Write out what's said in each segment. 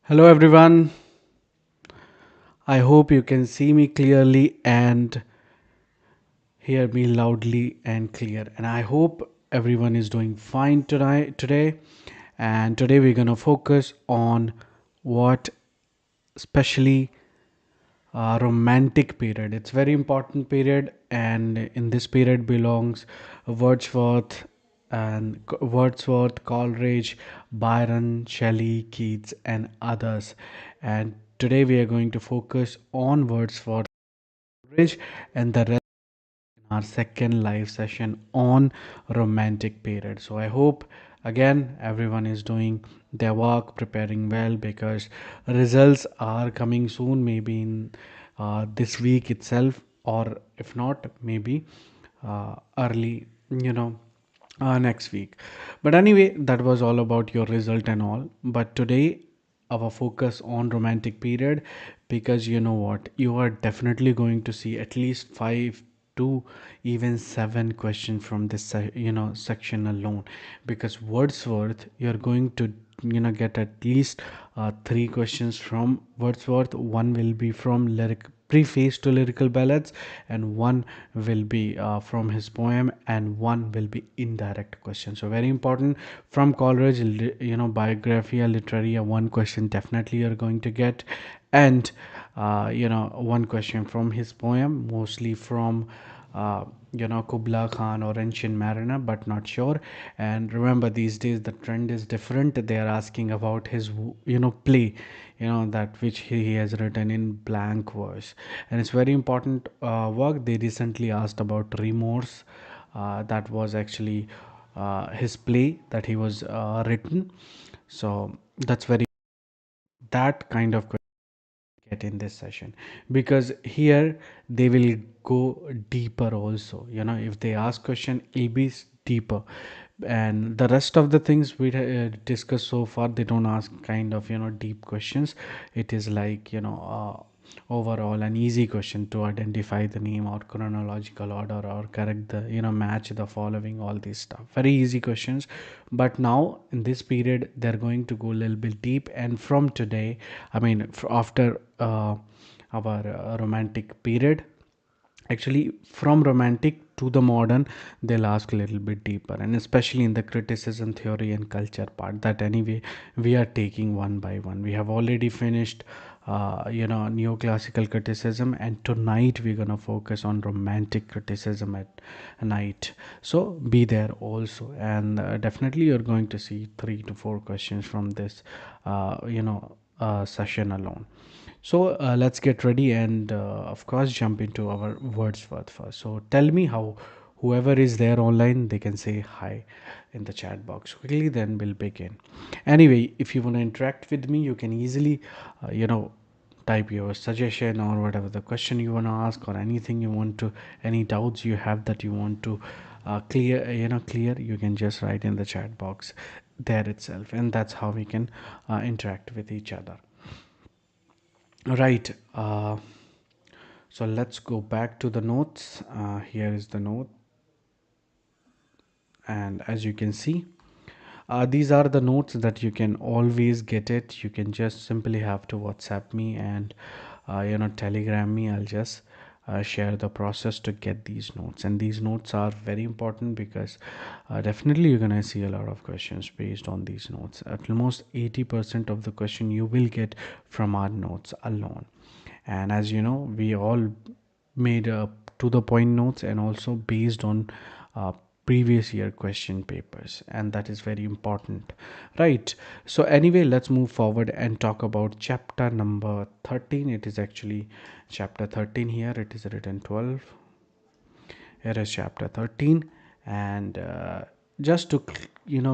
Hello everyone. I hope you can see me clearly and hear me loudly and clear. And I hope everyone is doing fine today. And today we're going to focus on what especially romantic period. It's very important period, and in this period belongs Wordsworth Wordsworth, Coleridge, Byron, Shelley, Keats, and others. And today we are going to focus on Wordsworth, Coleridge, and the rest in our second live session on romantic period. So I hope again everyone is doing their work, preparing well, because results are coming soon, maybe in this week itself, or if not, maybe early, next week. But anyway, that was all about your result and all. But today our focus on romantic period, because you know what, you are definitely going to see at least 5 to even 7 questions from this section alone, because Wordsworth, you're going to get at least 3 questions from Wordsworth. One will be from lyric preface to lyrical ballads, and one will be from his poem, and one will be indirect question. So very important. From Coleridge, biographia literaria, one question definitely you're going to get, and one question from his poem, mostly from Kubla Khan or Ancient Mariner, but not sure. And remember, these days the trend is different. They are asking about his play, that which he has written in blank verse, and it's very important work. They recently asked about Remorse. That was actually his play that he was written. So that's very, that kind of get in this session, because here they will go deeper also. If they ask question, it'll be deeper, and the rest of the things we discussed so far, they don't ask kind of deep questions. It is like overall an easy question to identify the name or chronological order or correct the match the following, all this stuff, very easy questions. But now in this period they're going to go a little bit deep, and from today, I mean after our romantic period, actually from romantic to the modern, they'll ask a little bit deeper, and especially in the criticism, theory, and culture part, that anyway we are taking one by one. We have already finished neoclassical criticism, and tonight we're gonna focus on romantic criticism at night. So be there also, and definitely you're going to see 3 to 4 questions from this session alone. So let's get ready and, of course, jump into our Wordsworth first. So tell me how, whoever is there online, they can say hi in the chat box quickly, then we'll begin. Anyway, if you want to interact with me, you can easily, type your suggestion or whatever the question you want to ask, or anything you want to, any doubts you have that you want to clear, you can just write in the chat box there itself, and that's how we can interact with each other. Right. So let's go back to the notes. Here is the note, and as you can see, these are the notes that you can always get it. You can just simply have to WhatsApp me and Telegram me. I'll just share the process to get these notes, and these notes are very important, because definitely you're gonna see a lot of questions based on these notes. At almost 80% of the question you will get from our notes alone. And as you know, we all made to the point notes, and also based on uh, previous year question papers, and that is very important, right? So anyway, let's move forward and talk about chapter number 13. It is actually chapter 13. Here it is written 12. Here is chapter 13. And just to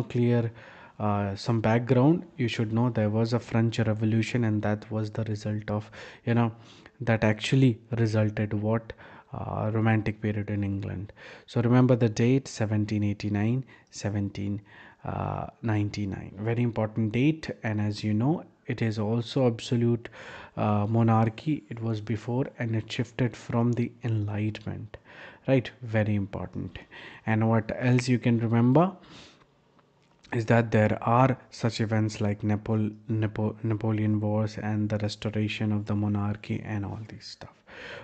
clear some background, you should know there was a French Revolution, and that was the result of, you know, that actually resulted what romantic period in England. So remember the date 1789, 1799. Very important date, and as you know, it is also absolute monarchy. It was before, and it shifted from the Enlightenment. Right, very important. And what else you can remember is that there are such events like Napoleon Wars and the restoration of the monarchy and all these stuff.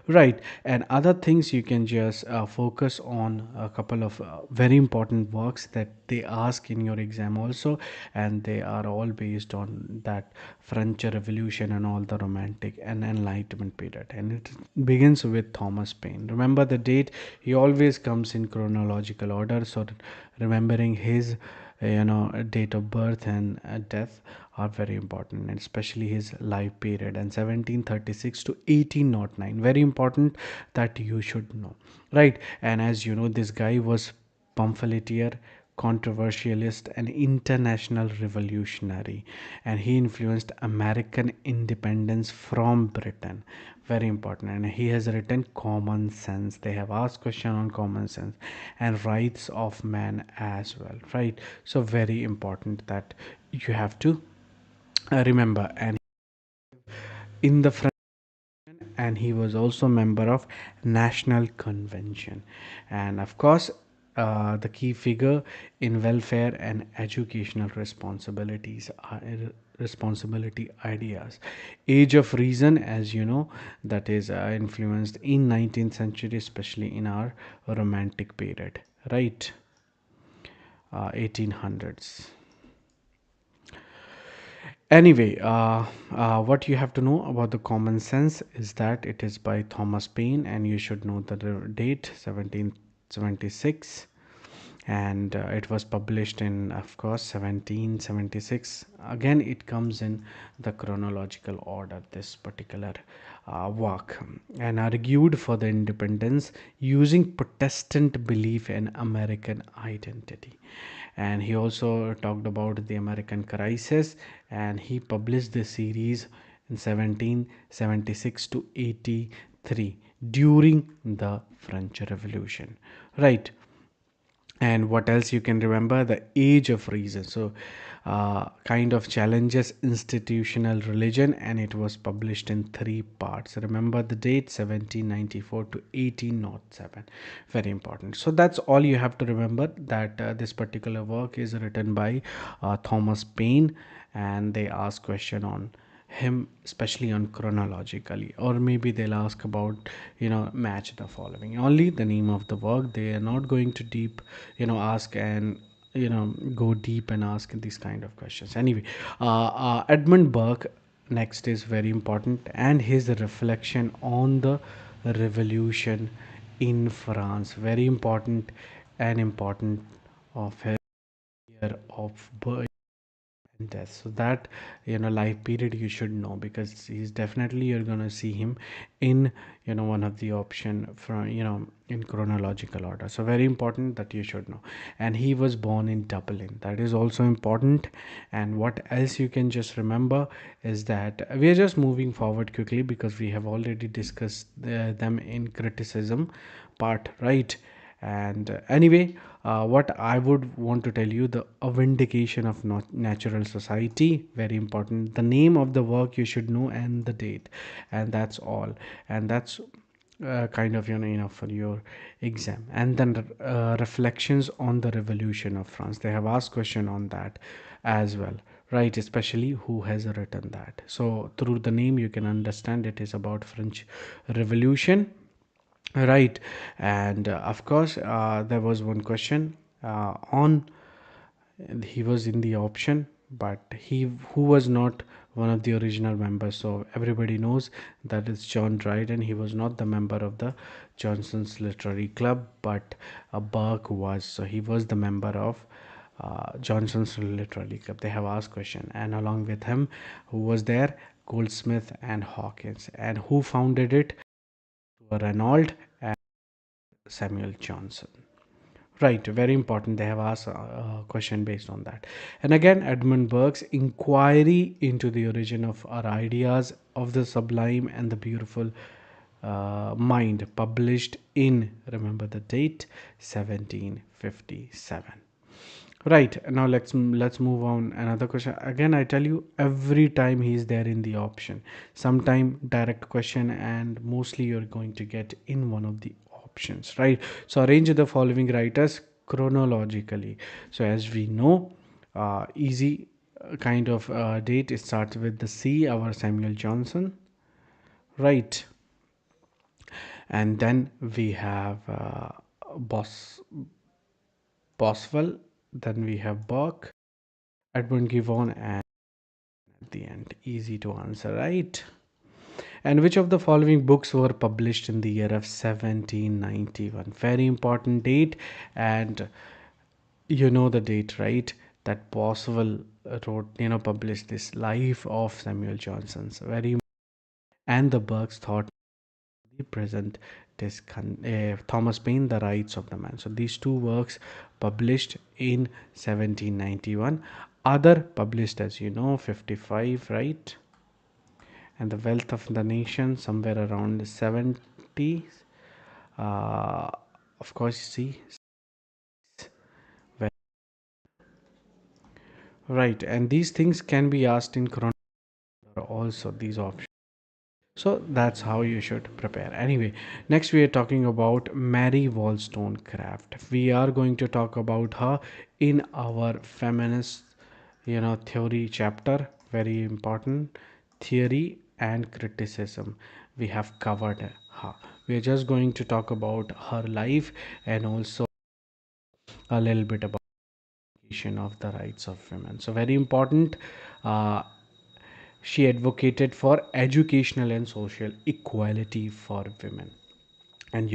Right, and other things you can just focus on a couple of very important works that they ask in your exam also, and they are all based on that French Revolution and all the Romantic and Enlightenment period. And it begins with Thomas Paine. Remember the date, he always comes in chronological order, so remembering his date of birth and death are very important, and especially his life period, and 1736 to 1809, very important that you should know. Right, and as you know, this guy was pamphleteer, controversialist, and international revolutionary, and he influenced American independence from Britain. Very important. And he has written Common Sense. They have asked question on common sense and rights of man as well. Right, so very important that you have to remember. And in the front, and he was also member of National Convention, and of course the key figure in welfare and educational responsibility ideas. Age of Reason, as you know, that is influenced in 19th century, especially in our romantic period. Right, 1800s. Anyway, what you have to know about the Common Sense is that it is by Thomas Paine, and you should know the date 1776, and it was published in, of course, 1776. Again, it comes in the chronological order, this particular work, and argued for the independence using Protestant belief in American identity. And he also talked about the American crisis, and he published this series in 1776 to 83 during the French Revolution. Right, and what else you can remember, the Age of Reason, so kind of challenges institutional religion, and it was published in three parts. Remember the date 1794 to 1807. Very important. So that's all you have to remember, that this particular work is written by Thomas Paine, and they ask question on him, especially on chronologically, or maybe they'll ask about, match the following, only the name of the work. They are not going to deep, ask and go deep and ask these kind of questions. Anyway, Edmund Burke next is very important, and his reflection on the revolution in France, very important, and important of his year of birth and death. So that, life period you should know, because he's definitely, you're gonna see him in, one of the option from, in chronological order. So very important that you should know. And he was born in Dublin, that is also important. And what else you can just remember is that we are just moving forward quickly, because we have already discussed them in criticism part, right? And anyway, what I would want to tell you, the a vindication of natural society, very important. The name of the work you should know, and the date, and that's all. And that's kind of, for your exam. And then reflections on the Revolution of France, they have asked question on that as well. Right, especially who has written that. So through the name you can understand it is about French Revolution. Right, and of course, there was one question on, and he was in the option, but he who was not one of the original members. So everybody knows that it's John Dryden. He was not the member of the Johnson's Literary Club, but Burke was. So he was the member of Johnson's Literary Club. They have asked question, and along with him, who was there? Goldsmith and Hawkins. And who founded it? Renault and Samuel Johnson. Right, very important. They have asked a question based on that. And again, Edmund Burke's inquiry into the origin of our ideas of the sublime and the beautiful mind, published in, remember the date, 1757. Right, now let's move on. Another question. Again, I tell you, every time he's there in the option. Sometime direct question, and mostly you're going to get in one of the options, right? So arrange the following writers chronologically. So as we know, easy kind of date, it starts with the C, our Samuel Johnson, right? And then we have Boswell, then we have Burke, Edmund Gibbon, and at the end, easy to answer, right? And which of the following books were published in the year of 1791? Very important date, and you know the date, right? That Boswell wrote, published this Life of Samuel Johnson's very, and the Burke's thought the present Thomas Paine, The Rights of the Man. So these two works published in 1791. Other published, as you know, 55, right? And The Wealth of the Nation somewhere around the 70s. Uh, of course, see, well, right. And these things can be asked in chronology also, these options. So that's how you should prepare. Anyway, next we are talking about Mary Wollstonecraft. We are going to talk about her in our feminist, theory chapter. Very important theory and criticism. We have covered her. We are just going to talk about her life and also a little bit about of the rights of women. So very important. Uh, she advocated for educational and social equality for women. And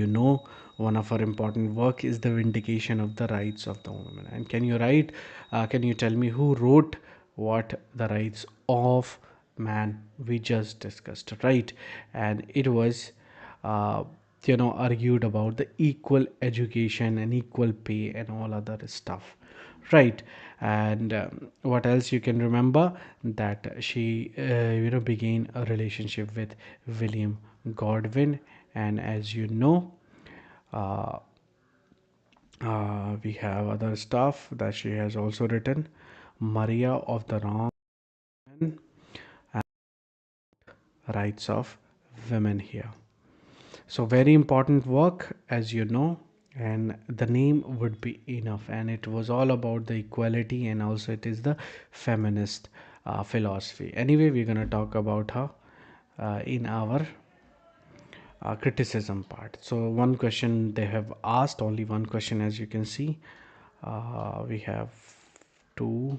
one of her important work is the vindication of the rights of the woman. And can you tell me who wrote what the rights of man we just discussed, right? And it was uh, argued about the equal education and equal pay and all other stuff, right? And what else you can remember, that she began a relationship with William Godwin. And as you know, uh, we have other stuff that she has also written, Maria of the Wrong and Rights of Women here. So very important work, as you know, and the name would be enough. And it was all about the equality, and also it is the feminist philosophy. Anyway, we're gonna talk about her in our criticism part. So one question they have asked, only one question, as you can see. We have two,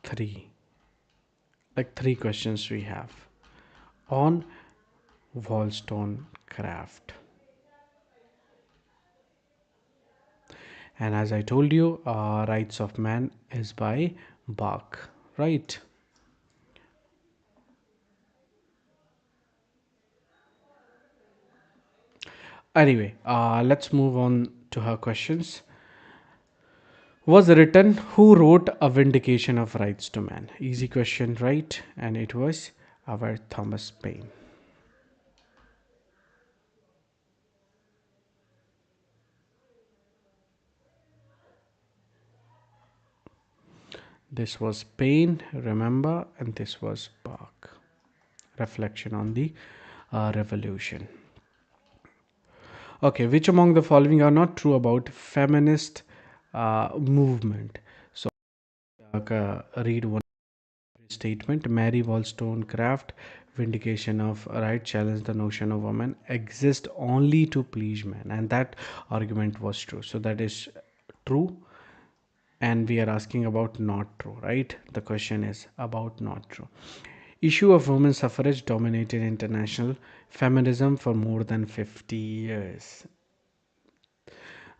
three, like three questions we have on Wollstonecraft. And as I told you, Rights of Man is by Bach, right? Anyway, let's move on to her questions. Was written, who wrote A Vindication of Rights to Man? Easy question, right? And it was our Thomas Paine. This was Paine, remember, and this was Bach. Reflection on the revolution. Okay, which among the following are not true about feminist movement? So, read one statement. Mary Wollstonecraft, vindication of right, challenged the notion of woman exist only to please men, and that argument was true. So that is true, and we are asking about not true, right? The question is about not true. Issue of women's suffrage dominated international feminism for more than 50 years.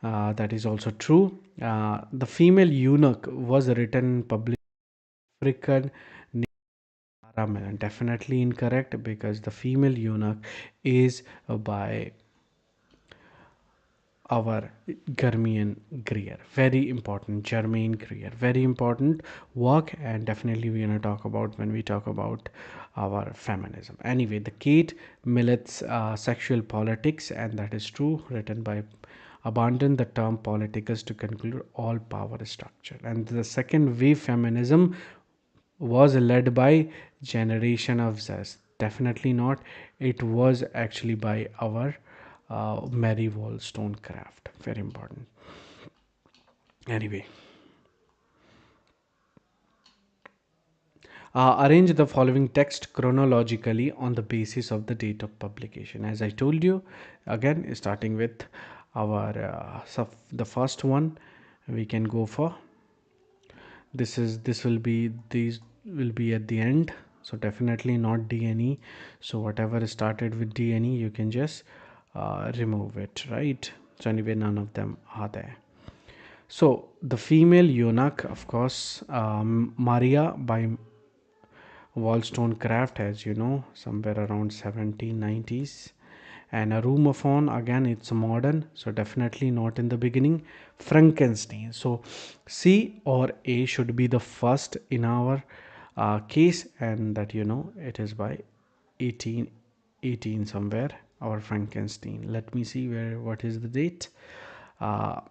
That is also true. The Female Eunuch was written published African Ramen. Definitely incorrect, because The Female Eunuch is by our Germain Greer. Very important, Germain Greer. Very important work, and definitely we're gonna talk about when we talk about our feminism. Anyway, the Kate Millett's Sexual Politics, and that is true, written by abandon the term politicus to conclude all power structure. And the second wave feminism was led by generation of zest, definitely not. It was actually by our Mary Wollstonecraft. Very important. Anyway, arrange the following text chronologically on the basis of the date of publication. As I told you, again starting with our the first one, we can go for this will be these will be at the end, so definitely not DNE. So whatever started with DNE, you can just remove it, right? So anyway, none of them are there. So the female eunuch, of course, Maria by Wollstonecraft, as you know, somewhere around 1790s. And a Rumophone, again, it's modern, so definitely not in the beginning. Frankenstein. So C or A should be the first in our case, and that it is by 1818 somewhere. Our Frankenstein. Let me see what is the date. Uh,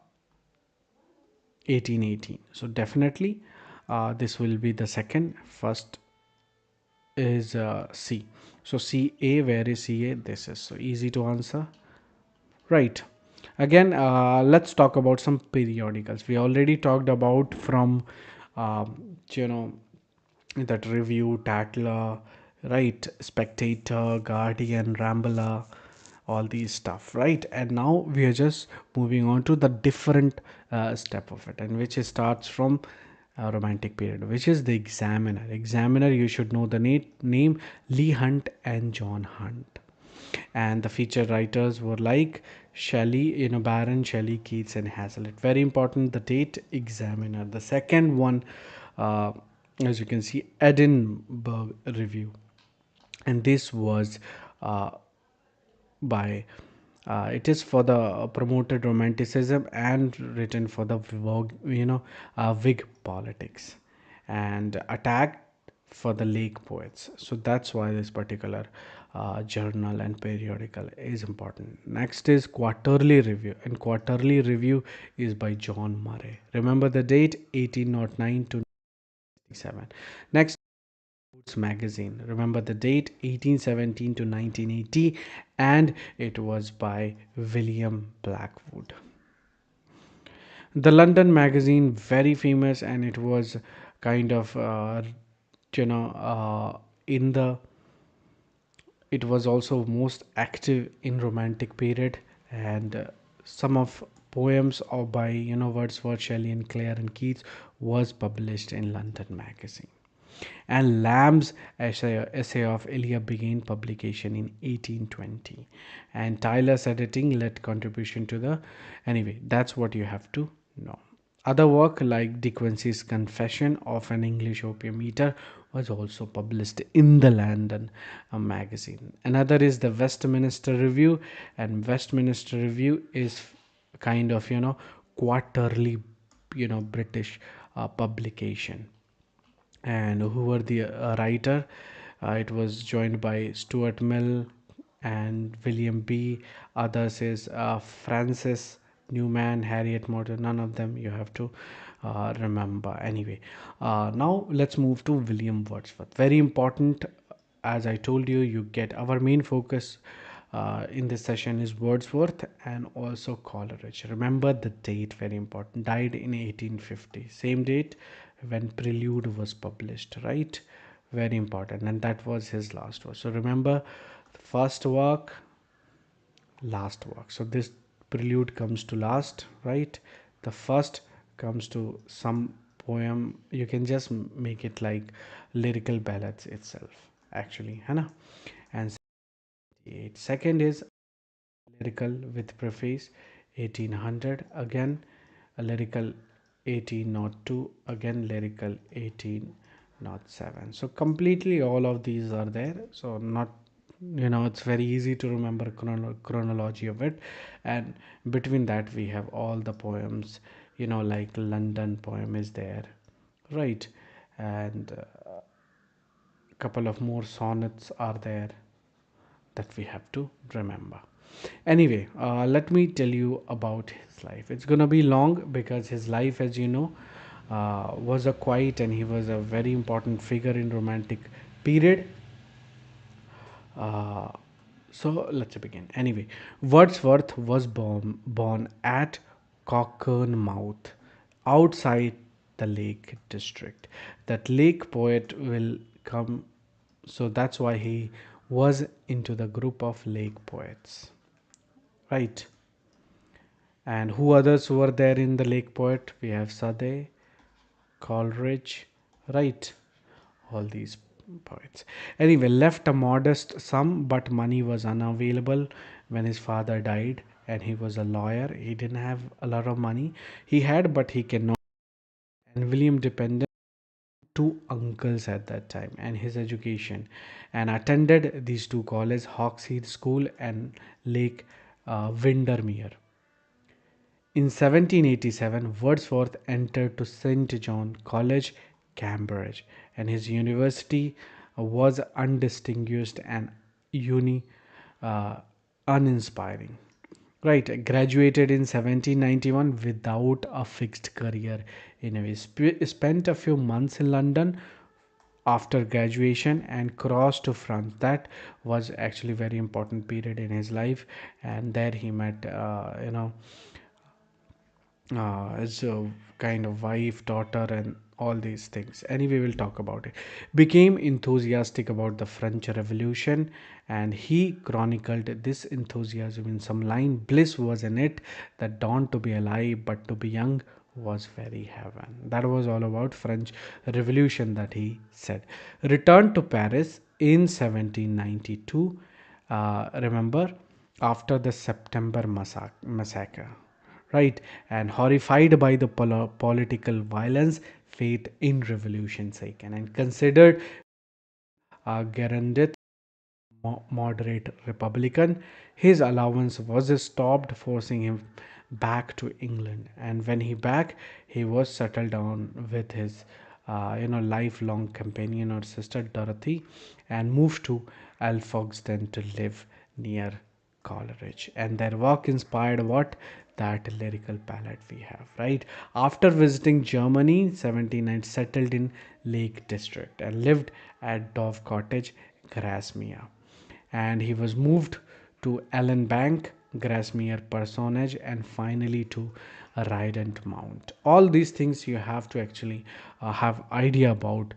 1818. So definitely this will be the second. First is C. So CA, where is CA? This is so easy to answer. Right. Again, let's talk about some periodicals. We already talked about from, you know, that review, Tatler, right? Spectator, Guardian, Rambler, all these stuff, right? And now we are just moving on to the different step of it, and which starts from romantic period, which is the Examiner. Examiner, you should know the name Lee Hunt and John Hunt. And the featured writers were like Shelley, Baron, Shelley, Keats, and Hazlitt. Very important, the date, Examiner. The second one, uh, as you can see, Edinburgh Review, and this was uh, by it is for the promoted romanticism and written for the Whig politics, and attacked for the Lake poets. So that's why this particular journal and periodical is important. Next is Quarterly Review, and Quarterly Review is by John Murray. Remember the date, 1809 to 67. Next, Magazine. Remember the date, 1817 to 1980, and it was by William Blackwood. The London Magazine, very famous, and it was kind of you know in the it was also most active in romantic period, and some of poems of by Wordsworth, Shelley, and Clare and Keats was published in London Magazine. And Lamb's essay of Elia began publication in 1820, and Tyler's editing led contribution to the. Anyway, that's what you have to know. Other work like De Quincey's Confession of an English Opium Eater was also published in the London magazine. Another is the Westminster Review, and Westminster Review is kind of quarterly British publication. And who were the writer? It was joined by Stuart Mill and William B. Others is Francis Newman, Harriet Morton. None of them you have to remember. Anyway, now let's move to William Wordsworth. Very important. As I told you, you get our main focus in this session is Wordsworth and also Coleridge. Remember the date, very important. Died in 1850. Same date when Prelude was published, right? Very important. And that was his last work. So remember, the first work, last work. So this Prelude comes to last, right? The first comes to some poem. You can just make it like lyrical ballads itself, actually, Hannah. And second is lyrical with preface, 1800. Again a lyrical, 1802. Again lyrical, 1807. So completely all of these are there, so not It's very easy to remember chronology of it. And between that we have all the poems, like London poem is there, right? And a couple of more sonnets are there that we have to remember. Anyway, let me tell you about his life. It's gonna be long because his life, as you know, was a quiet, and he was a very important figure in romantic period. uh, so let's begin. Anyway, Wordsworth was born at Cockermouth, outside the Lake District. That Lake poet will come, so that's why he was into the group of Lake poets, right? And who others were there in the Lake poet? We have Sade, Coleridge, right? All these poets. Anyway, left a modest sum, but money was unavailable when his father died, and he was a lawyer. He didn't have a lot of money. He had, but he cannot. And William depended two uncles at that time and his education, and attended these two colleges, Hawkshead School and Lake Windermere. In 1787, Wordsworth entered to St. John College, Cambridge, and his university was undistinguished and uni uh, uninspiring. Right, graduated in 1791 without a fixed career. In a way, spent a few months in London after graduation and crossed to France. That was actually very important period in his life, and there he met, his kind of wife, daughter, and all these things. Anyway, we'll talk about it. Became enthusiastic about the French Revolution, and he chronicled this enthusiasm in some line. Bliss was in it, that dawn to be alive, but to be young was very heaven. That was all about French Revolution that he said. Returned to Paris in 1792. Remember, after the September massacre, right? And horrified by the political violence, faith in revolution sake, and considered Garandit moderate Republican. His allowance was stopped, forcing him back to England. And when he back, he was settled down with his, lifelong companion or sister Dorothy, and moved to Alfoxden to live near Coleridge. And their work inspired what? That lyrical palette we have, right? After visiting Germany, 79 settled in Lake District and lived at Dove Cottage, Grasmere. And he was moved to Ellenbank, Grasmere Parsonage, and finally to Rident Mount. All these things you have to actually have idea about,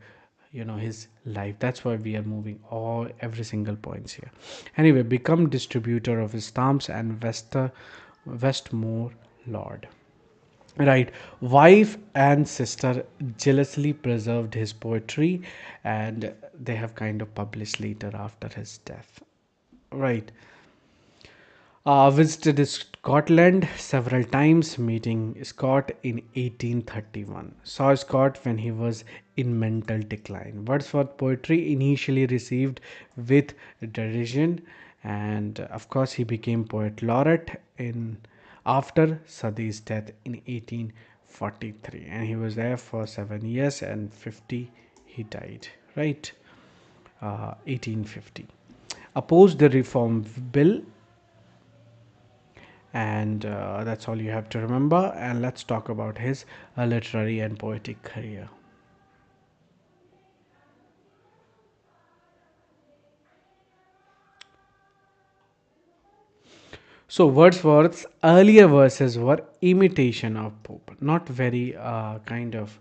his life. That's why we are moving all every single points here. Anyway, become distributor of his stamps and Westmore Lord. Right, wife and sister jealously preserved his poetry, and they have kind of published later after his death. Right. Visited Scotland several times, meeting Scott in 1831. Saw Scott when he was in mental decline. Wordsworth poetry initially received with derision, and of course he became poet laureate in after Sadi's death in 1843, and he was there for 7 years, and 50 he died. Right, 1850. Opposed the reform bill, and that's all you have to remember. And let's talk about his literary and poetic career. So Wordsworth's earlier verses were imitation of Pope, not very kind of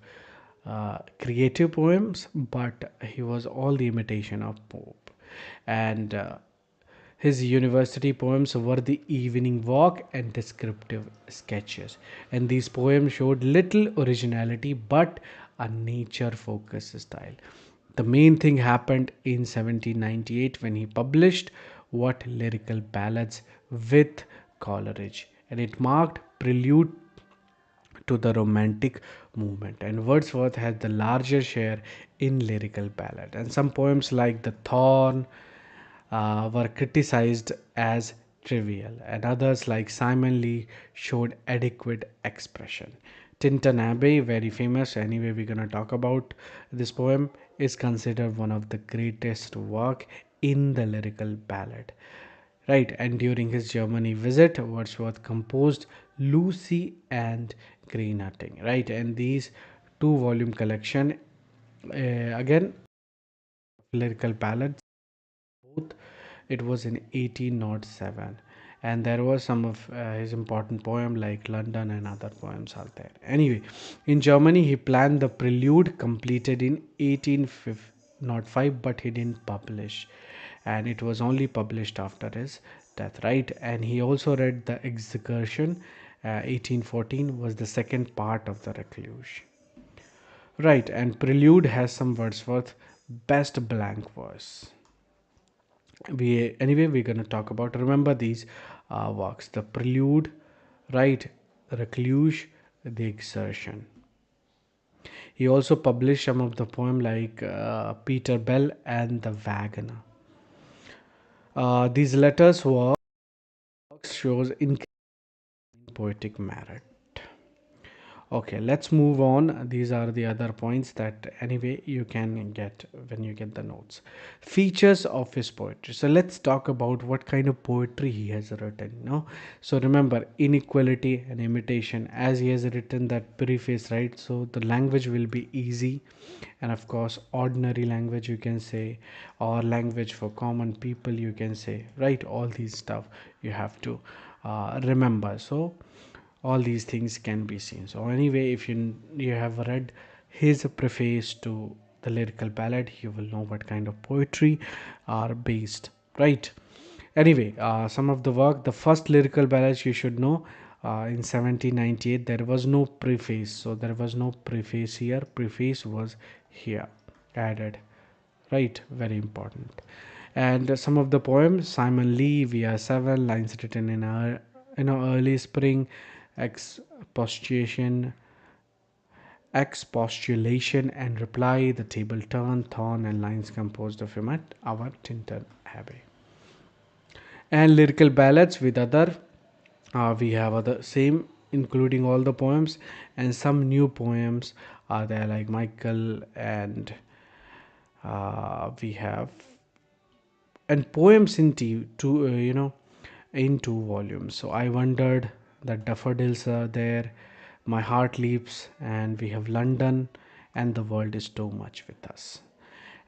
creative poems, but he was all the imitation of Pope. And his university poems were the evening walk and descriptive sketches. And these poems showed little originality but a nature focused style. The main thing happened in 1798 when he published What Lyrical Ballads with Coleridge, and it marked prelude to the romantic movement. And Wordsworth has the larger share in lyrical ballad, and some poems like The Thorn, were criticized as trivial, and others like Simon Lee showed adequate expression. Tinton Abbey, very famous. Anyway, we're gonna talk about this poem. Is considered one of the greatest work in the lyrical ballad. Right, and during his Germany visit, Wordsworth composed Lucy and Greenhunting. Right, and these two-volume collection, again, lyrical ballads, both. It was in 1807, and there was some of his important poem like London and other poems are there. Anyway, in Germany he planned the prelude completed in 1805, but he didn't publish, and it was only published after his death, right? And he also read the Excursion. 1814 was the second part of the Recluse. Right, and Prelude has some Wordsworth best blank verse. We're going to talk about, remember these works: the Prelude, right, Recluse, the Exertion. He also published some of the poem like Peter Bell and the Wagoner. These letters were shows in poetic merit. Okay, let's move on. These are the other points that anyway you can get when you get the notes. Features of his poetry. So let's talk about what kind of poetry he has written. No, so remember, inequality and imitation, as he has written that preface, right? So the language will be easy, and of course ordinary language you can say, or language for common people you can say, right? All these stuff you have to remember. So all these things can be seen. So anyway, if you have read his preface to the lyrical ballad, you will know what kind of poetry are based, right? Anyway, some of the work, the first lyrical ballads you should know, in 1798 there was no preface, so there was no preface here. Preface was here added, right? Very important. And some of the poems: Simon Lee, We Are Seven, lines written in our early spring, expostulation, expostulation and reply, The Table Turn, Thorn, and lines composed of him at our Tinton Abbey. And lyrical ballads with other, we have other same, including all the poems, and some new poems are there like Michael, and we have, and poems in in two volumes. So I wondered, the daffodils are there, my heart leaps, and we have London, and the world is too much with us.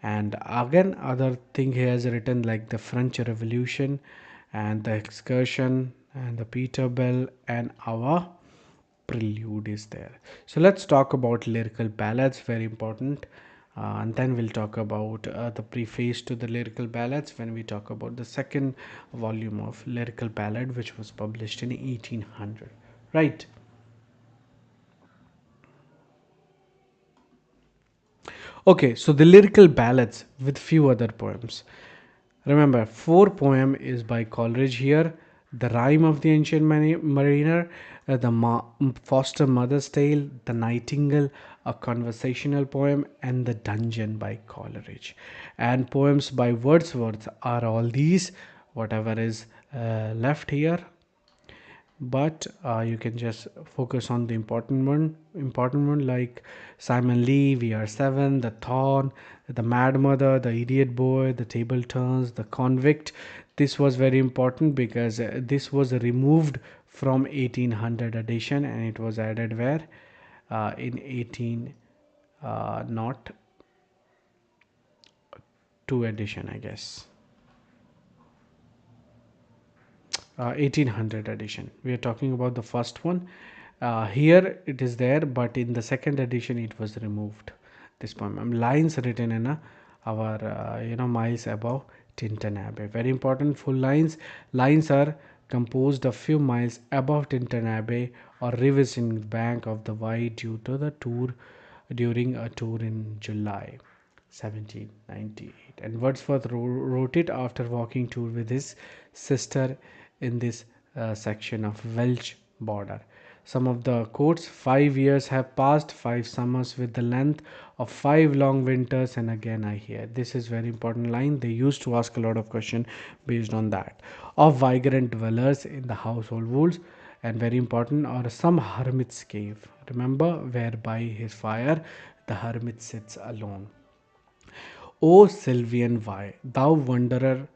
And again, other thing he has written like the French Revolution, and the Excursion, and the Peter Bell, and our Prelude is there. So let's talk about lyrical ballads, very important. And then we'll talk about the preface to the lyrical ballads when we talk about the second volume of lyrical ballad, which was published in 1800, right? Okay, so the lyrical ballads with few other poems. Remember, four poem is by Coleridge here: The Rime of the Ancient Mariner, the Foster Mother's Tale, The Nightingale, a conversational poem, and The Dungeon by Coleridge. And poems by Wordsworth are all these, whatever is left here, but you can just focus on the important one like Simon Lee, We Are Seven, The Thorn, The Mad Mother, The Idiot Boy, The Table Turns, The Convict. This was very important because this was removed from 1800 edition, and it was added where, in 18 not 2 edition, I guess. 1800 edition, we are talking about the first one. Here it is there, but in the second edition it was removed, this poem. Lines written in our miles above Tinton Abbey, very important. Full lines are composed a few miles above Tinton Abbey or rivers in bank of the Wye due to the tour, during a tour in July 1798. And Wordsworth wrote it after walking tour with his sister in this section of Welsh border. Some of the quotes: 5 years have passed, 5 summers with the length of 5 long winters, and again I hear. This is very important line. They used to ask a lot of question based on that. Of vagrant dwellers in the household woods, and very important, or some hermit's cave. Remember, where by his fire the hermit sits alone. O Sylvian, why, thou wanderer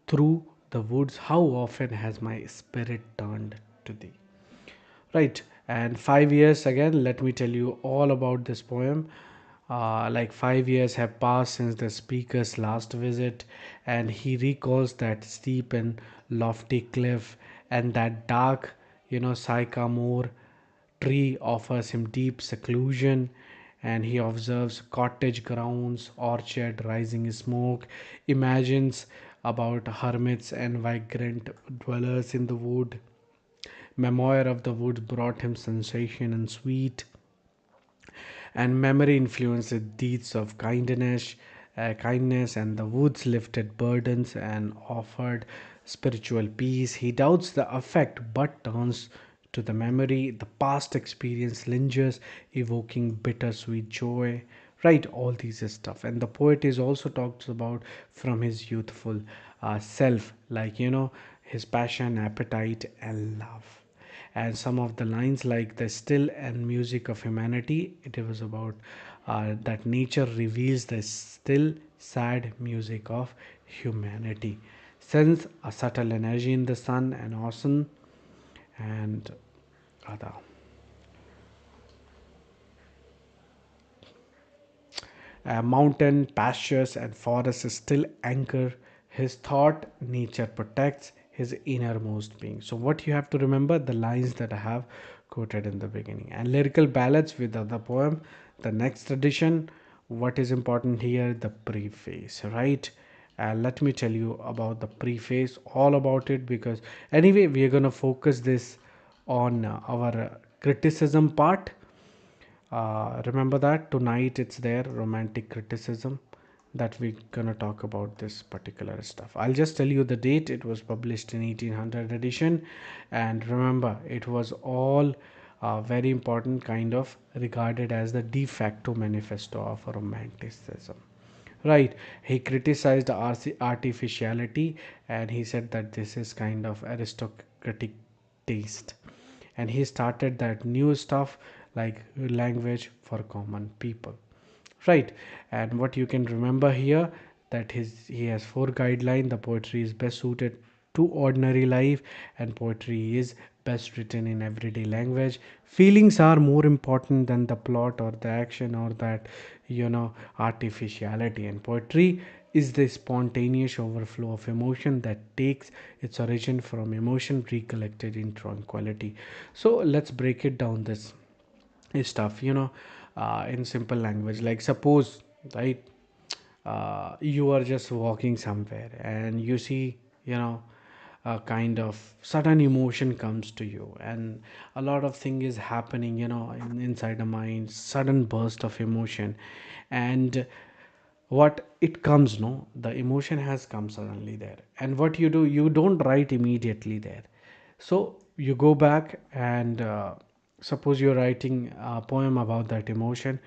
through the woods, how often has my spirit turned to thee? Right, and 5 years again, let me tell you all about this poem. Like 5 years have passed since the speaker's last visit, and he recalls that steep and lofty cliff and that dark, sycamore tree offers him deep seclusion, and he observes cottage grounds, orchard, rising smoke, imagines about hermits and vagrant dwellers in the wood. Memoir of the woods brought him sensation and sweet, and memory influenced deeds of kindness, and the woods lifted burdens and offered spiritual peace. He doubts the effect but turns to the memory. The past experience lingers, evoking bittersweet joy. Right, all these stuff. And the poet is also talks about from his youthful self, like, his passion, appetite, and love. And some of the lines, like the still and music of humanity, it was about that nature reveals the still sad music of humanity, sense a subtle energy in the sun and ocean, and other. Mountain, pastures, and forests still anchor his thought. Nature protects his innermost being. So, what you have to remember, the lines that I have quoted in the beginning. And lyrical ballads with other poem, the next edition. What is important here? The preface, right? Let me tell you about the preface, all about it, because anyway, we are going to focus this on our criticism part. Remember that tonight it's there, romantic criticism, that we're gonna talk about this particular stuff. I'll just tell you the date. It was published in 1800 edition, and remember, it was all very important, kind of regarded as the de facto manifesto of romanticism. Right, he criticized artificiality, and he said that this is kind of aristocratic taste, and he started that new stuff like language for common people. Right, and what you can remember here, that he has four guidelines. The poetry is best suited to ordinary life, and poetry is best written in everyday language. Feelings are more important than the plot or the action or that, artificiality, and poetry is the spontaneous overflow of emotion that takes its origin from emotion recollected in tranquility. So let's break it down, this stuff, in simple language. Like, suppose, right, you are just walking somewhere and you see, a kind of sudden emotion comes to you, and a lot of thing is happening, inside the mind, sudden burst of emotion. And what it comes, no, the emotion has come suddenly there, and what you do, you don't write immediately there. So you go back and suppose you're writing a poem about that emotion.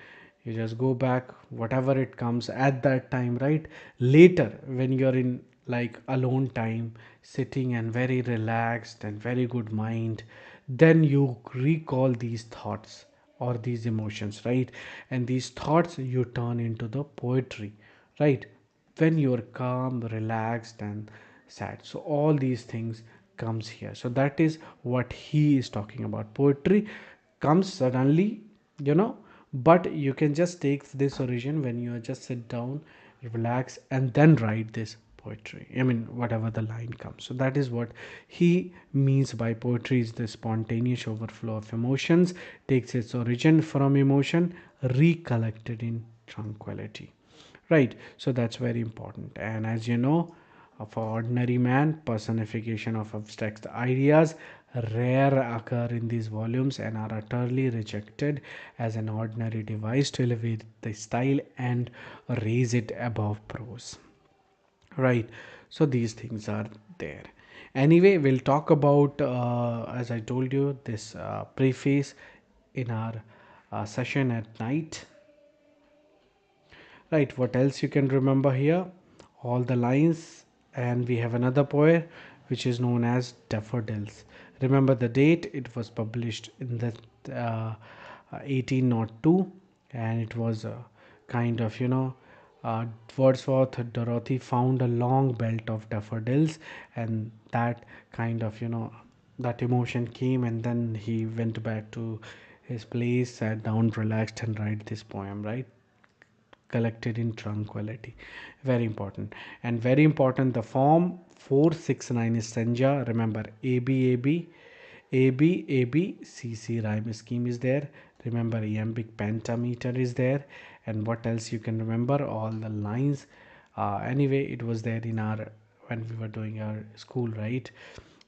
You just go back, whatever it comes at that time, right? Later, when you're in like alone time, sitting and very relaxed and very good mind, then you recall these thoughts or these emotions, right? And these thoughts you turn into the poetry, right? When you're calm, relaxed, and sad, so all these things comes here. So that is what he is talking about. Poetry comes suddenly, you know but you can just take this origin when you just sit down, relax, and then write this poetry. I mean, whatever the line comes. So that is what he means by poetry is the spontaneous overflow of emotions, takes its origin from emotion, recollected in tranquility. Right, so that's very important. And as you know, for ordinary man, personification of abstract ideas rare occur in these volumes and are utterly rejected as an ordinary device to elevate the style and raise it above prose. Right, so these things are there. Anyway, we'll talk about, as I told you, this preface in our session at night. Right, what else you can remember here? All the lines, and we have another poem which is known as Daffodils. Remember the date, it was published in the 1802, and it was a kind of, uh, Wordsworth Dorothy found a long belt of daffodils, and that kind of, that emotion came, and then he went back to his place, sat down, relaxed, and write this poem, right? Collected in tranquility. Very important. And very important, the form 469 is stanza. Remember, ABCC rhyme scheme is there. Remember, iambic pentameter is there. And what else you can remember? All the lines. Anyway, it was there in our, when we were doing our school, right?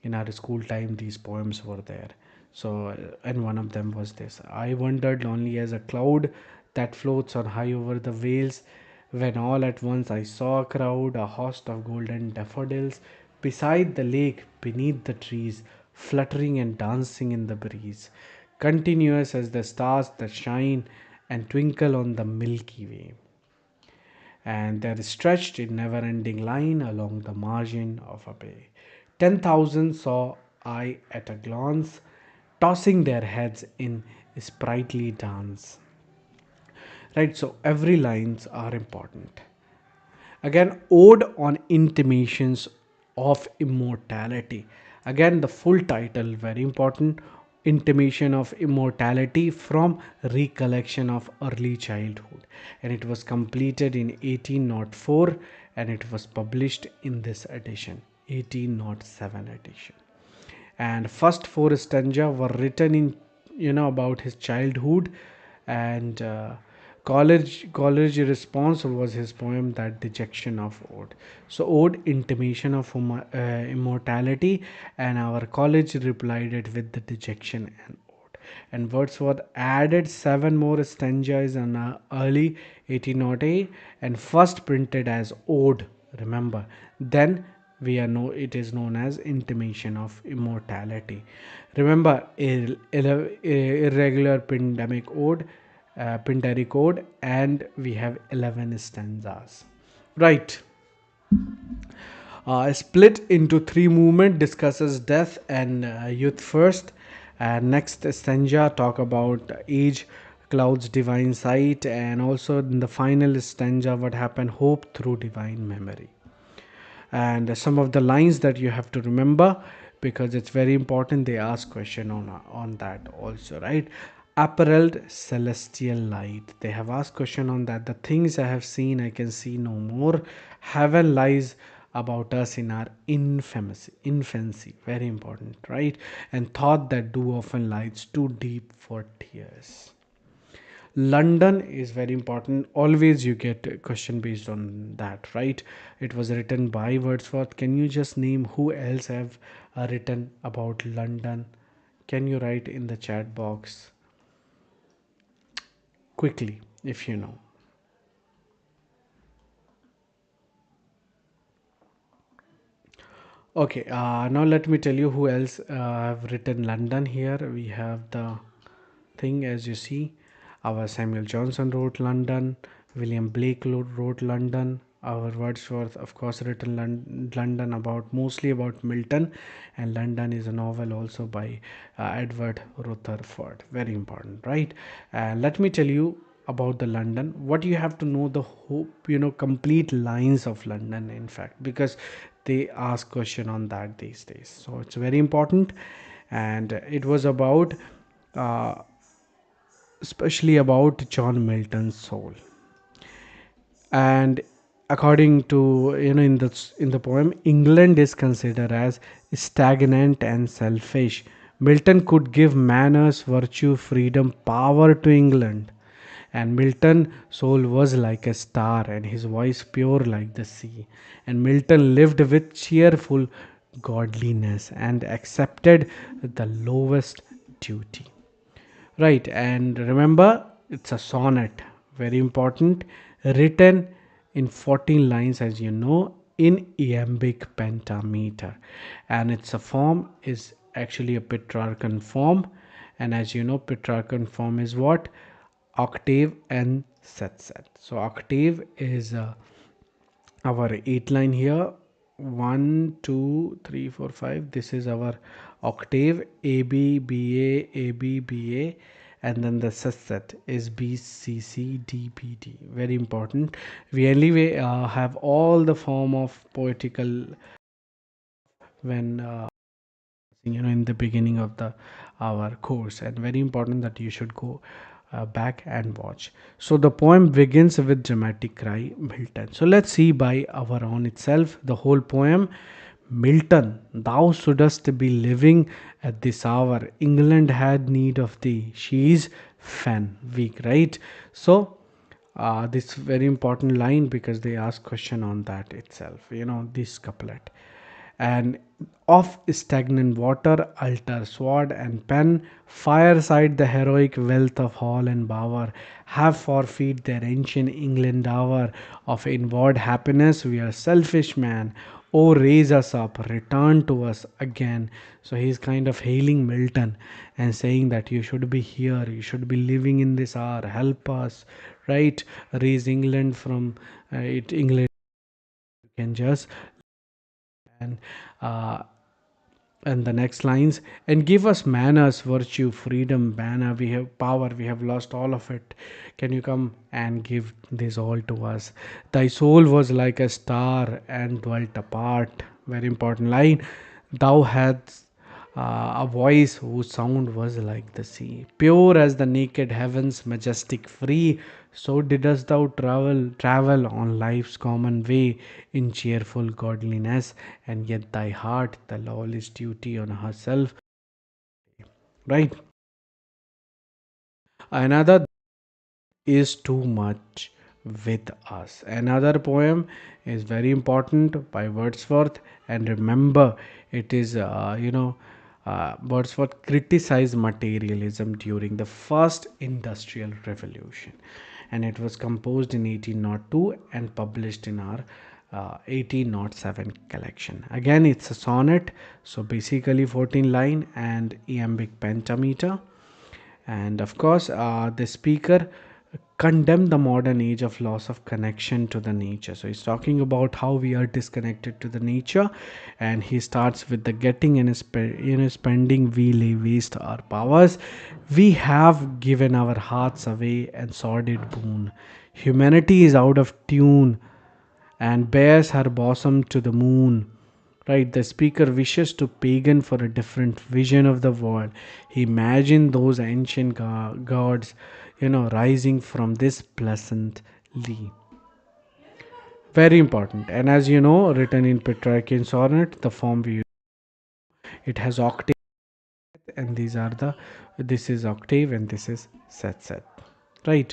In our school time, these poems were there. So, and one of them was this: I wandered lonely as a cloud that floats on high over the vales, when all at once I saw a crowd, a host of golden daffodils, beside the lake, beneath the trees, fluttering and dancing in the breeze, continuous as the stars that shine and twinkle on the Milky Way. And they're stretched in never ending line along the margin of a bay. 10,000 saw I at a glance, tossing their heads in sprightly dance. Right, so every lines are important. Again, ode on intimations of immortality. Again, the full title, very important: intimation of immortality from recollection of early childhood, and it was completed in 1804, and it was published in this edition, 1807 edition. And first four stanza were written in, about his childhood. And Coleridge response was his poem, that dejection of ode. So ode, intimation of immortality, and our Coleridge replied it with the dejection and ode. And Wordsworth added seven more stanzas in early 1808, and first printed as ode, remember. Then we are know it is known as intimation of immortality. Remember, irregular pindaric ode, and we have 11 stanzas, right? Split into three movement, discusses death and youth first. Next stanza talk about age, clouds, divine sight, and also in the final stanza what happened, hope through divine memory. And some of the lines that you have to remember, because it's very important, they ask question on that also, right? Apparelled celestial light, they have asked question on that. The things I have seen I can see no more. Heaven lies about us in our infancy, very important, right? And thought that do often lies too deep for tears. London is very important. Always you get a question based on that, right? It was written by Wordsworth. Can you just name who else have written about London? Can you write in the chat box quickly if you know? Okay, now let me tell you who else have written London here. We have the thing, as you see, our Samuel Johnson wrote London, William Blake wrote London, our Wordsworth, of course, written London, about mostly about Milton, and London is a novel also by Edward Rutherford. Very important, right? Let me tell you about the London. What you have to know, the whole, complete lines of London, in fact, because they ask question on that these days. So it's very important, and it was about uh, especially about John Milton's soul. And according to, in the poem, England is considered as stagnant and selfish. Milton could give manners, virtue, freedom, power to England. And Milton's soul was like a star, and his voice pure like the sea. And Milton lived with cheerful godliness and accepted the lowest duty. Right, and remember, it's a sonnet, very important, written in 14 lines, as you know, in iambic pentameter, and its a form is actually a Petrarchan form. And as you know, Petrarchan form is what? Octave and set. So octave is our 8 line here. 1 2 3 4 5, this is our octave. A B B A, and then the set is B C C D B D. Very important. We anyway have all the form of poetical when in the beginning of the our course, and very important that you should go back and watch. So the poem begins with dramatic cry, Milton. So let's see by our own itself the whole poem. Milton, thou shouldst be living at this hour. England had need of thee. She is fan weak, right? So this very important line because they ask question on that itself. This couplet. And of stagnant water, altar, sword, and pen, fireside the heroic wealth of hall and bower, have forfeit their ancient England hour of inward happiness. We are selfish man. Oh, raise us up, return to us again. So he's kind of hailing Milton and saying that you should be here, you should be living in this hour, help us, right? Raise England from England can just and uh, and the next lines, and give us manners, virtue, freedom, banner. We have power, we have lost all of it. Can you come and give this all to us? Thy soul was like a star and dwelt apart. Very important line. Thou hadst a voice whose sound was like the sea, pure as the naked heavens, majestic, free. So didst thou travel on life's common way in cheerful godliness, and yet thy heart the lawless duty on herself. Right. Another is too much with us. Another poem is very important by Wordsworth, and remember, it is Wordsworth criticized materialism during the first industrial revolution, and it was composed in 1802 and published in our 1807 collection. Again, it's a sonnet, so basically 14 line and iambic pentameter. And of course, the speaker condemned the modern age of loss of connection to the nature. So he's talking about how we are disconnected to the nature, and he starts with the getting and spending. We lay waste our powers. We have given our hearts away and sordid boon. Humanity is out of tune and bears her bosom to the moon. Right, the speaker wishes to pagan for a different vision of the world. He imagined those ancient gods, rising from this pleasantly. Very important. And as you know, written in Petrarchan sonnet, the form we use, it has octave, and this is octave and this is set. Right.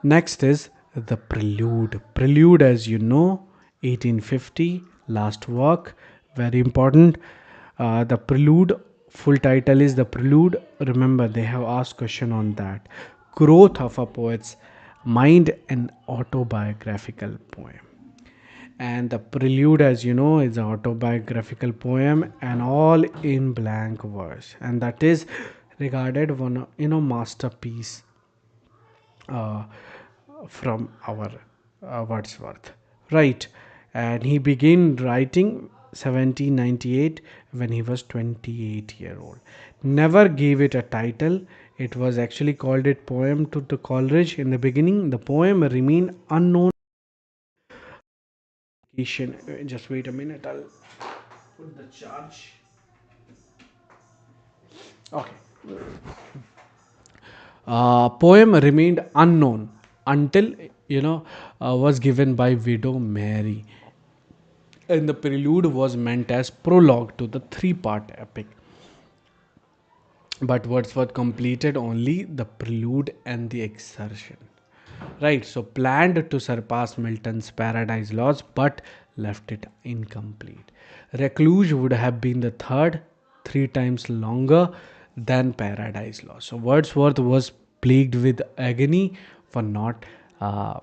Next is the prelude. Prelude, as you know, 1850, last work, very important. The prelude, full title is The Prelude. Remember, they have asked question on that. Growth of a poet's mind, an autobiographical poem. And the prelude, as you know, is an autobiographical poem and all in blank verse. And that is regarded one, masterpiece uh, from our Wordsworth, right? And he began writing 1798 when he was 28-year old. Never gave it a title. It was actually called it poem to the Coleridge in the beginning. The poem remained unknown. Just wait a minute. I'll put the charge. Okay. Poem remained unknown until was given by widow Mary, and the prelude was meant as prologue to the three-part epic. But Wordsworth completed only the prelude and the exertion. Right, so planned to surpass Milton's Paradise Lost, but left it incomplete. Recluse would have been the third, 3 times longer than Paradise Lost. So Wordsworth was plagued with agony for not uh,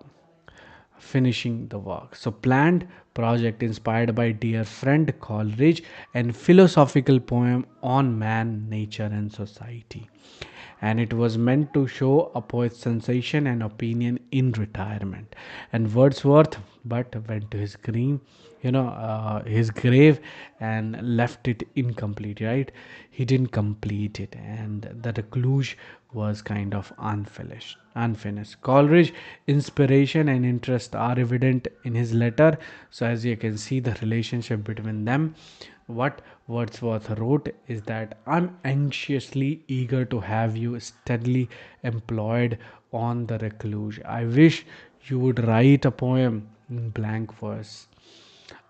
finishing the work. So, planned project inspired by dear friend Coleridge and philosophical poem on man, nature, and society. And it was meant to show a poet's sensation and opinion in retirement. And Wordsworth, but went to his his grave and left it incomplete, right? He didn't complete it, and the recluse was kind of unfinished. Coleridge inspiration and interest are evident in his letter. So as you can see the relationship between them, what Wordsworth wrote is that I'm anxiously eager to have you steadily employed on the recluse. I wish you would write a poem in blank verse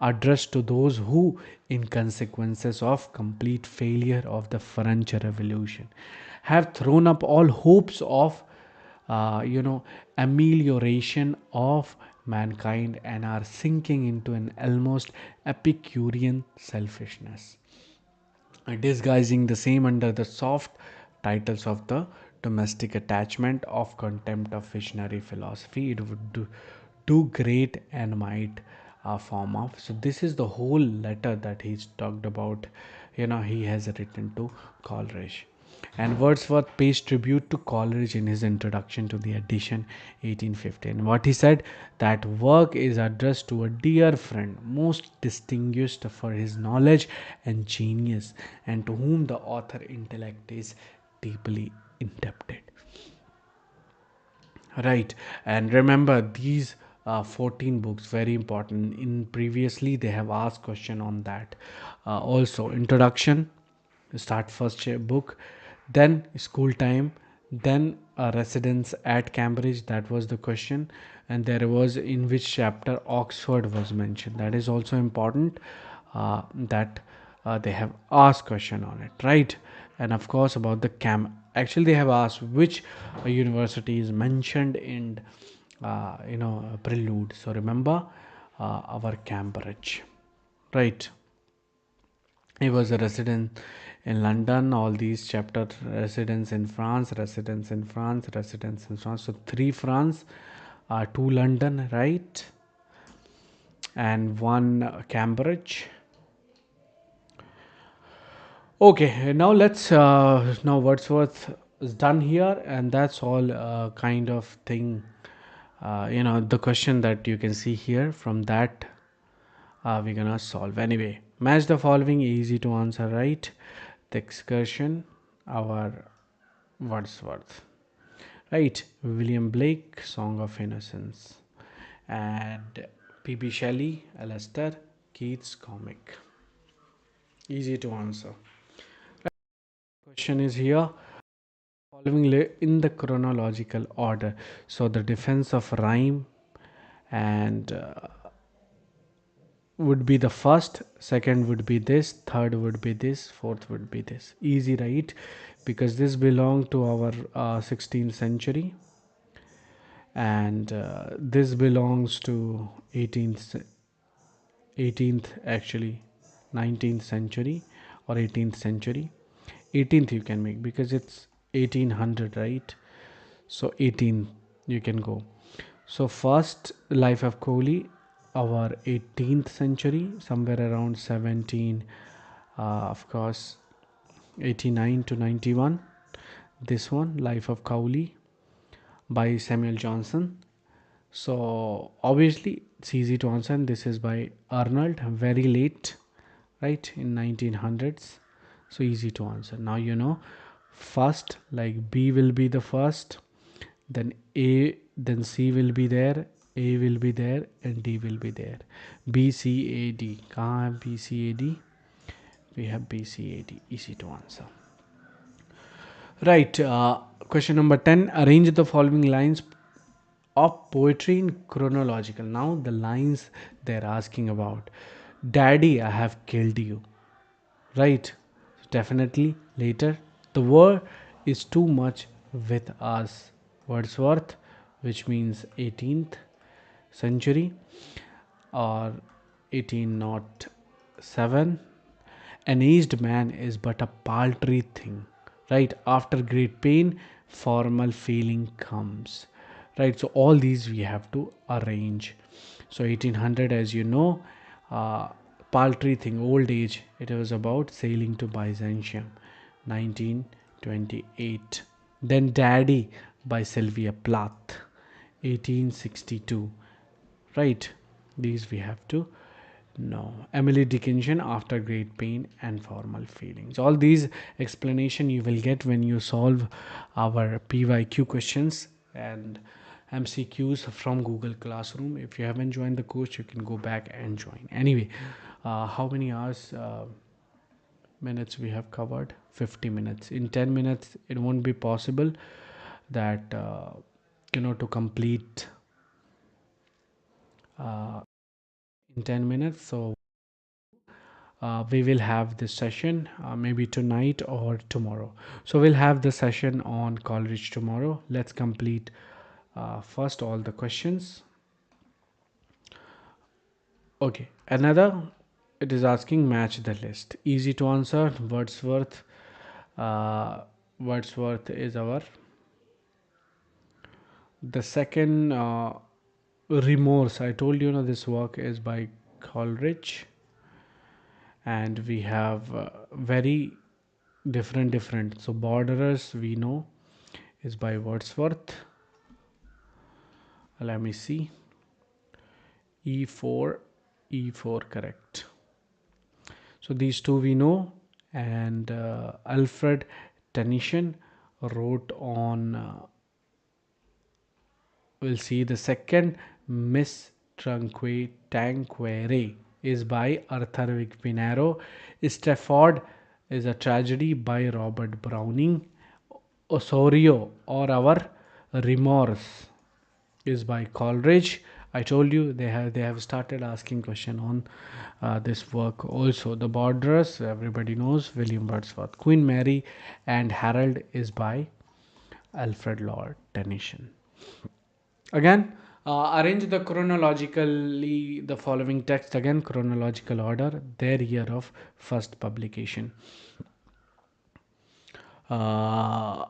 addressed to those who, in consequences of complete failure of the French Revolution, have thrown up all hopes of, amelioration of mankind and are sinking into an almost Epicurean selfishness, disguising the same under the soft titles of the domestic attachment of contempt of visionary philosophy. It would do great and might form of. So this is the whole letter that he's talked about. He has written to Coleridge. And Wordsworth pays tribute to Coleridge in his introduction to the edition 1815. What he said, that work is addressed to a dear friend, most distinguished for his knowledge and genius, and to whom the author intellect is deeply indebted. Right, and remember these 14 books very important. In previously they have asked question on that. Also introduction, start first book, then school time, then residence at Cambridge. That was the question, and there was in which chapter Oxford was mentioned. That is also important. That they have asked question on it, right? And of course about the actually they have asked which university is mentioned in prelude. So remember our Cambridge, right? He was a resident in London. All these chapter residence in France, residence in France, residence in France. So three France, two London, right? And one Cambridge. Okay, now let's now Wordsworth is done here, and that's all kind of thing. The question that you can see here from that we're gonna solve anyway. Match the following, easy to answer, right? The excursion, our Wordsworth, right? William Blake, Song of Innocence, and P.B. Shelley, Alastair, Keats, comic. Easy to answer. Question is here following in the chronological order. So the defense of rhyme and would be the first, second would be this, third would be this, fourth would be this. Easy, right? Because this belonged to our 16th century, and this belongs to 18th actually, 19th century or 18th century. 18th you can make because it's 1800, right? So 18 you can go. So first life of Kohli, our 18th century, somewhere around 17, of course 89 to 91. This one, Life of Cowley by Samuel Johnson. So obviously it's easy to answer, and this is by Arnold, very late, right, in 1900s. So easy to answer. Now first, like B will be the first, then A, then C will be there, A will be there, and D will be there. B C A D. कहाँ है B C A D? We have B C A D. Easy to answer. Right. Question number 10. Arrange the following lines of poetry in chronological. Now the lines they're asking about. Daddy, I have killed you. Right. Definitely later. The war is too much with us. Wordsworth, which means 18th century or 1807. An aged man is but a paltry thing, right? After great pain, formal feeling comes, right? So all these we have to arrange. So 1800, as you know, uh, paltry thing, old age, it was about sailing to Byzantium. 1928. Then Daddy by Sylvia Plath, 1862, right? These we have to know. Emily Dickinson, After Great Pain and Formal Feelings. All these explanation you will get when you solve our PYQ questions and MCQs from Google Classroom. If you haven't joined the course, you can go back and join. Anyway, how many hours, minutes we have covered? 50 minutes. In 10 minutes, it won't be possible that, to complete uh, in 10 minutes. So we will have this session maybe tonight or tomorrow. So we'll have the session on Coleridge tomorrow. Let's complete first all the questions. Okay, another, it is asking match the list. Easy to answer. Wordsworth. uh, Wordsworth is our, the second, remorse, I told you, this work is by Coleridge. And we have very different. So borderers we know is by Wordsworth. Let me see. E4, E4, correct. So these two we know. And Alfred Tennyson wrote on, we'll see the second, Miss Tanqueray is by Arthur Vic Pinero. Stafford is a tragedy by Robert Browning. Osorio, or our remorse, is by Coleridge. I told you they have started asking question on this work also. The Borderers, everybody knows, William Wordsworth. Queen Mary and Harold is by Alfred Lord Tennyson. Again, arrange the chronologically the following text. Again, chronological order, their year of first publication. Uh,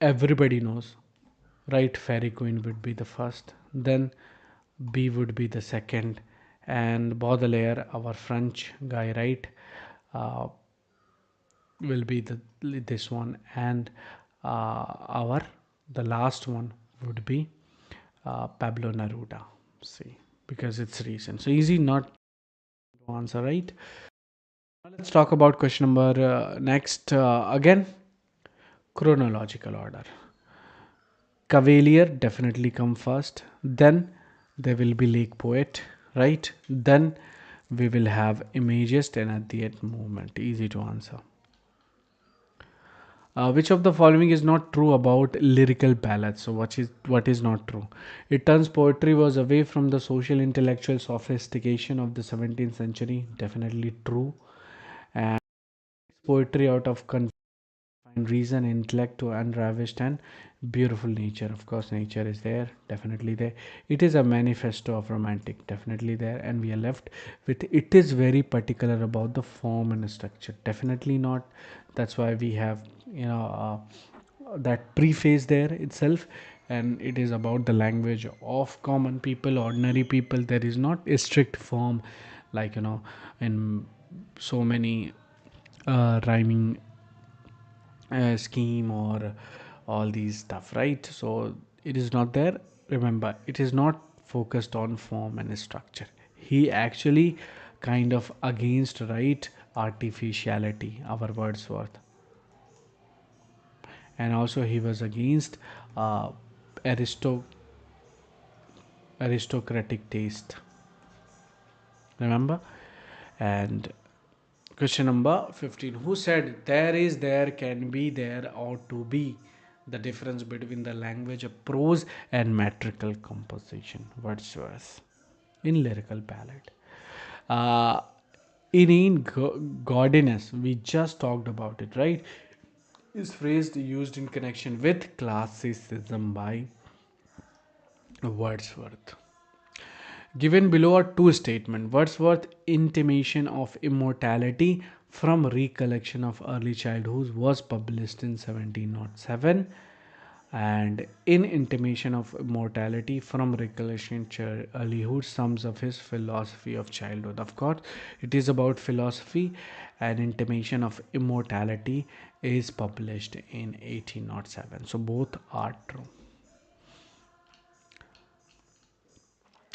Everybody knows, right? Fairy Queen would be the first, then B would be the second, and Baudelaire, our French guy, right, uh, will be this one, and our the last one would be Pablo Neruda. See, because it's recent, so easy not to answer, right? Now let's talk about question number next. Again, chronological order. Cavalier definitely come first. Then there will be Lake Poet, right? Then we will have Imagist and at the end movement. Easy to answer. Which of the following is not true about lyrical ballads? So what is not true? It turns poetry was away from the social intellectual sophistication of the 17th century. Definitely true. And poetry out of find reason, intellect to unravished and beautiful nature. Of course, nature is there, definitely there. It is a manifesto of romantic, definitely there. And we are left with, it is very particular about the form and structure, definitely not. That's why we have, that preface there itself. And it is about the language of common people, ordinary people. There is not a strict form like, in so many rhyming scheme or all these stuff, right? So it is not there. Remember, it is not focused on form and structure. He actually kind of against, right, artificiality, our Wordsworth. And also he was against uh, aristo aristocratic taste, remember. And question number 15. Who said there is, there can be, there ought to be? The difference between the language of prose and metrical composition. Wordsworth in lyrical ballad. Uh, Gaudiness, we just talked about it, right? Is phrased used in connection with classicism by Wordsworth. Given below are two statements. Wordsworth's intimation of immortality from recollection of early childhood was published in 1707. And in Intimation of Immortality from Recollection Childhood sums up his philosophy of childhood. Of course, it is about philosophy, and Intimation of Immortality is published in 1807. So both are true.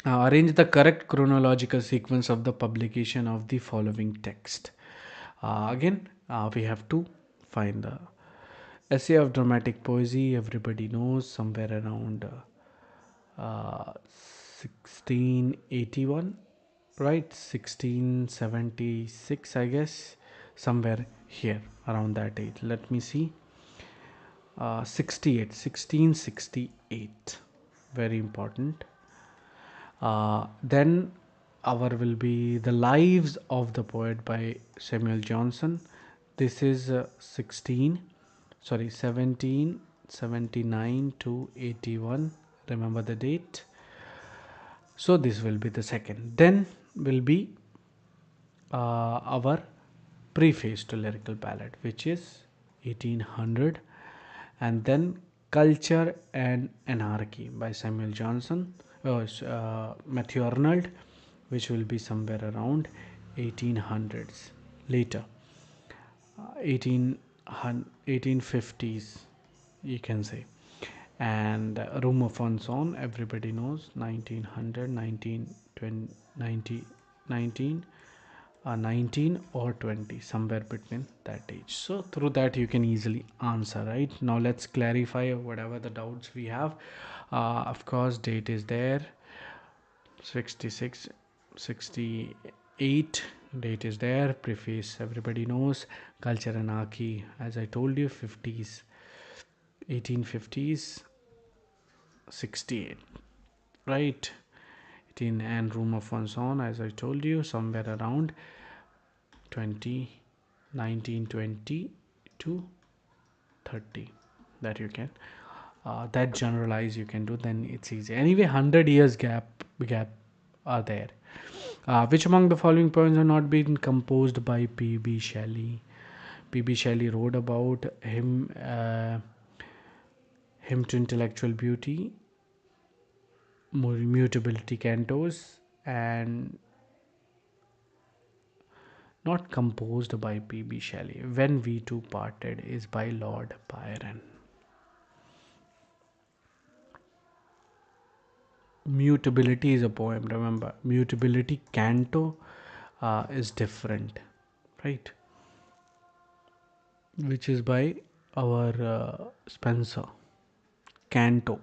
Arrange the correct chronological sequence of the publication of the following text. Again, we have to find the essay of dramatic poesy. Everybody knows, somewhere around 1681, right? 1676, I guess, somewhere here around that age. Let me see. 68, 1668. Very important. Then our will be The Lives of the Poet by Samuel Johnson. This is 1779 to 81. Remember the date. So this will be the second. Then will be our preface to Lyrical Ballad, which is 1800, and then Culture and Anarchy by Samuel Johnson, Matthew Arnold, which will be somewhere around 1800s later, 18 1850s, you can say. And Room of Unsown, everybody knows, 1900, 1920, 19 or 20, somewhere between that age. So through that you can easily answer. Right now, let's clarify whatever the doubts we have. Of course, date is there, 66, 68, date is there. Preface, everybody knows. Culture and Anarchy, as I told you, 50s, 1850s, 68, right? 18. And Room of One's Own, as I told you, somewhere around 20, 1920 to 30, that you can that generalize you can do. Then it's easy. Anyway, 100 years gap are there. Which among the following poems have not been composed by P.B. Shelley? P.B. Shelley wrote about him to Intellectual Beauty, Mutability Cantos, and not composed by P.B. Shelley. When We Two Parted is by Lord Byron. Mutability is a poem, remember. Mutability Canto is different, right? Which is by our Spencer. Canto.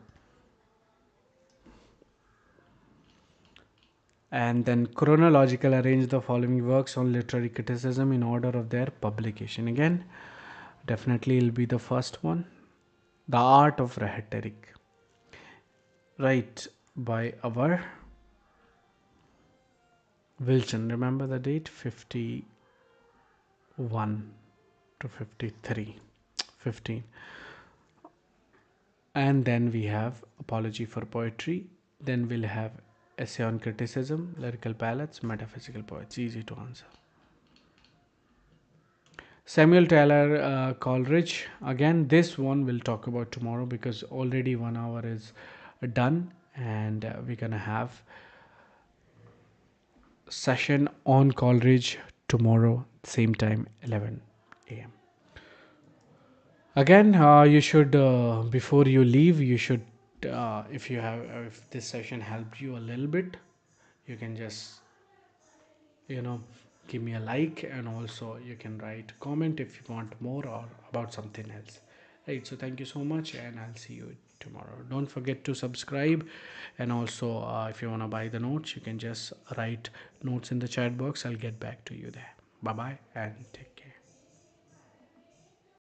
And then chronological, arrange the following works on literary criticism in order of their publication. Again, definitely it'll be the first one, The Art of Rhetoric, right, by our Wilson. Remember the date, 51 to 53, 15. And then we have Apology for Poetry. Then we'll have Essay on Criticism, Lyrical Ballads, Metaphysical Poets. Easy to answer. Samuel Taylor Coleridge. Again, this one we'll talk about tomorrow because already 1 hour is done, and we're gonna have session on Coleridge tomorrow, same time, 11 a.m. Again, you should before you leave, you should if this session helped you a little bit, you can just give me a like, and also you can write comment if you want more or about something else, right? So thank you so much, and I'll see you tomorrow. Don't forget to subscribe, and also if you want to buy the notes, you can just write notes in the chat box. I'll get back to you there. Bye bye, and take care.